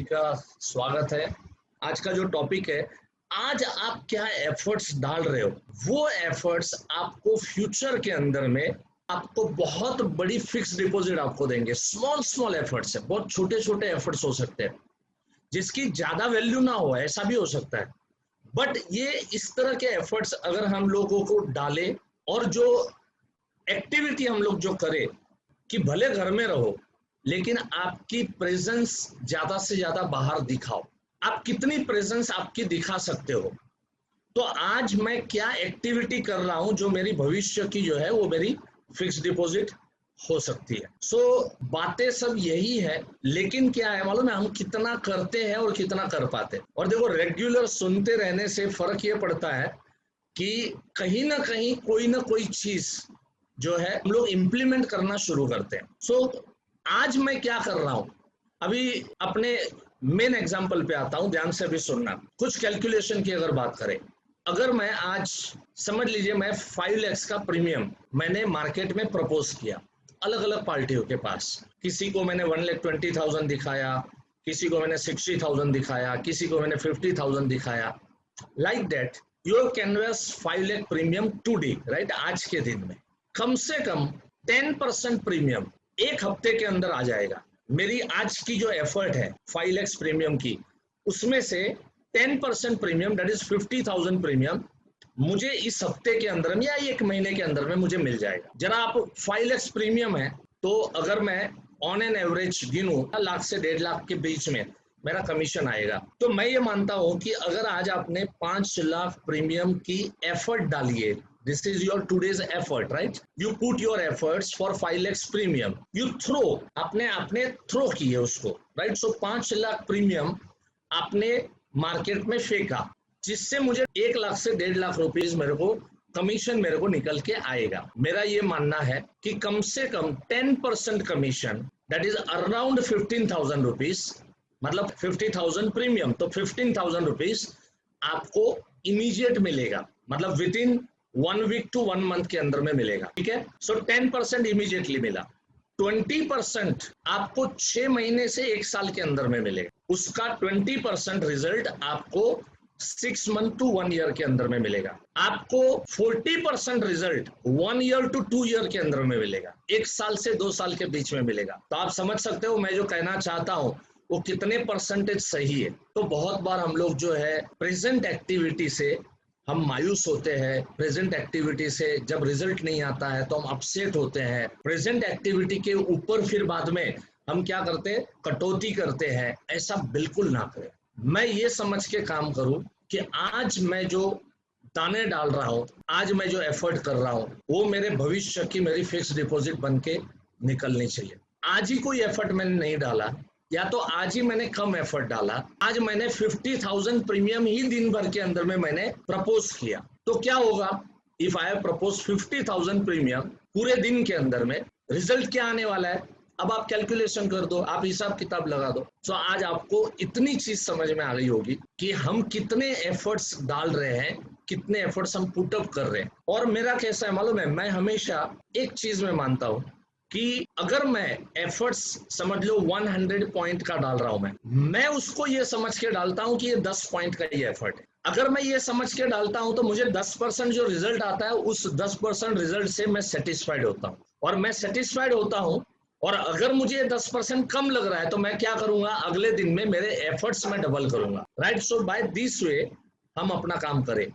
का स्वागत है। आज का जो टॉपिक है, आज आप क्या एफर्ट्स डाल रहे हो, वो एफर्ट्स आपको फ्यूचर के अंदर में आपको बहुत बड़ी फिक्स डिपॉजिट आपको देंगे। स्मॉल स्मॉल एफर्ट्स है, बहुत छोटे छोटे एफर्ट्स हो सकते हैं जिसकी ज्यादा वैल्यू ना हो, ऐसा भी हो सकता है। बट ये इस तरह के एफर्ट्स अगर हम लोगों को डालें और जो एक्टिविटी हम लोग जो करें कि भले घर में रहो लेकिन आपकी प्रेजेंस ज्यादा से ज्यादा बाहर दिखाओ। आप कितनी प्रेजेंस आपकी दिखा सकते हो। तो आज मैं क्या एक्टिविटी कर रहा हूं जो मेरी भविष्य की जो है वो मेरी फिक्स डिपॉजिट हो सकती है। बातें सब यही है, लेकिन क्या है मालूम है, हम कितना करते हैं और कितना कर पाते हैं। और देखो, रेगुलर सुनते रहने से फर्क ये पड़ता है कि कहीं ना कहीं कोई ना कोई चीज जो है हम लोग इम्प्लीमेंट करना शुरू करते हैं। आज मैं क्या कर रहा हूं, अभी अपने मेन एग्जांपल पे आता हूं, ध्यान से अभी सुनना। कुछ कैलकुलेशन की अगर बात करें, अगर मैं आज समझ लीजिए मैं 5 लाख का प्रीमियम मैंने मार्केट में प्रपोज किया अलग अलग पार्टियों के पास। किसी को मैंने 1,20,000 दिखाया, किसी को मैंने 60,000 दिखाया, किसी को मैंने 50,000 दिखाया। Like that your canvas 5 lakh premium today, right, आज के दिन में कम से कम 10% प्रीमियम एक हफ्ते के अंदर आ जाएगा। मेरी आज की जो एफर्ट है 5 लाख प्रीमियम की, उसमें से 10% प्रीमियम, दैट इज 50,000 प्रीमियम मुझे इस हफ्ते के अंदर में या एक महीने के अंदर में मुझे मिल जाएगा। जरा आप 5 लाख प्रीमियम है तो अगर मैं ऑन एन एवरेज गिनूं, लाख से 1.5 लाख के बीच में मेरा कमीशन आएगा। तो मैं ये मानता हूं कि अगर आज आपने 5 लाख प्रीमियम की एफर्ट डाली है, this is your today's effort, right? You put your efforts for 5 lakhs premium, you throw, आपने थ्रो की है उसको, right? So 5 लाख प्रीमियम आपने मार्केट में फेंका, जिससे मुझे 1 लाख से 1.5 लाख रुपीस मेरे को कमीशन मेरे को निकल के आएगा। मेरा ये मानना है कि कम से कम 10% commission, that is around 15,000 rupees, मतलब 50,000 प्रीमियम, तो 15,000 रुपीज आपको इमीडिएट मिलेगा, मतलब within 1 week to 1 month के अंदर में मिलेगा। ठीक है, सो 10% इमीडिएटली मिला, 20% आपको 6 महीने से 1 साल के अंदर में मिलेगा, उसका 20% रिजल्ट आपको 6 मंथ टू 1 ईयर के अंदर में मिलेगा। आपको 40% रिजल्ट 1 ईयर टू 2 ईयर के अंदर में मिलेगा, 1 साल से 2 साल के बीच में मिलेगा। तो आप समझ सकते हो मैं जो कहना चाहता हूं वो कितने परसेंटेज सही है। तो बहुत बार हम लोग जो है प्रेजेंट एक्टिविटी से हम मायूस होते हैं, प्रेजेंट एक्टिविटी से जब रिजल्ट नहीं आता है तो हम अपसेट होते हैं। प्रेजेंट एक्टिविटी के ऊपर फिर बाद में हम क्या करते हैं, कटौती करते हैं। ऐसा बिल्कुल ना करें। मैं ये समझ के काम करूं कि आज मैं जो दाने डाल रहा हूं, आज मैं जो एफर्ट कर रहा हूं, वो मेरे भविष्य की मेरी फिक्स डिपॉजिट बन के निकलनी चाहिए। आज ही कोई एफर्ट मैंने नहीं डाला, या तो आज ही मैंने कम एफर्ट डाला, आज मैंने 50,000 प्रीमियम ही दिन भर के अंदर में मैंने प्रपोज किया, तो क्या होगा, if I have propose 50,000 premium पूरे दिन के अंदर में, रिजल्ट क्या आने वाला है। अब आप कैलकुलेशन कर दो, आप हिसाब किताब लगा दो। तो आज आपको इतनी चीज समझ में आ गई होगी कि हम कितने एफर्ट्स डाल रहे हैं, कितने एफर्ट्स हम पुटअप कर रहे हैं। और मेरा कैसा है मालूम है, मैं हमेशा एक चीज में मानता हूं कि अगर मैं एफर्ट्स समझ लो 100 पॉइंट का डाल रहा हूं, मैं उसको ये समझ के डालता हूं कि ये 10 पॉइंट का ही एफर्ट है। अगर मैं ये समझ के डालता हूं तो मुझे 10% जो रिजल्ट आता है, उस 10% रिजल्ट से मैं सेटिस्फाइड होता हूं। और मैं सेटिस्फाइड होता हूं, और अगर मुझे 10% कम लग रहा है तो मैं क्या करूंगा, अगले दिन में मेरे एफर्ट्स में डबल करूंगा, right. So by this way हम अपना काम करें।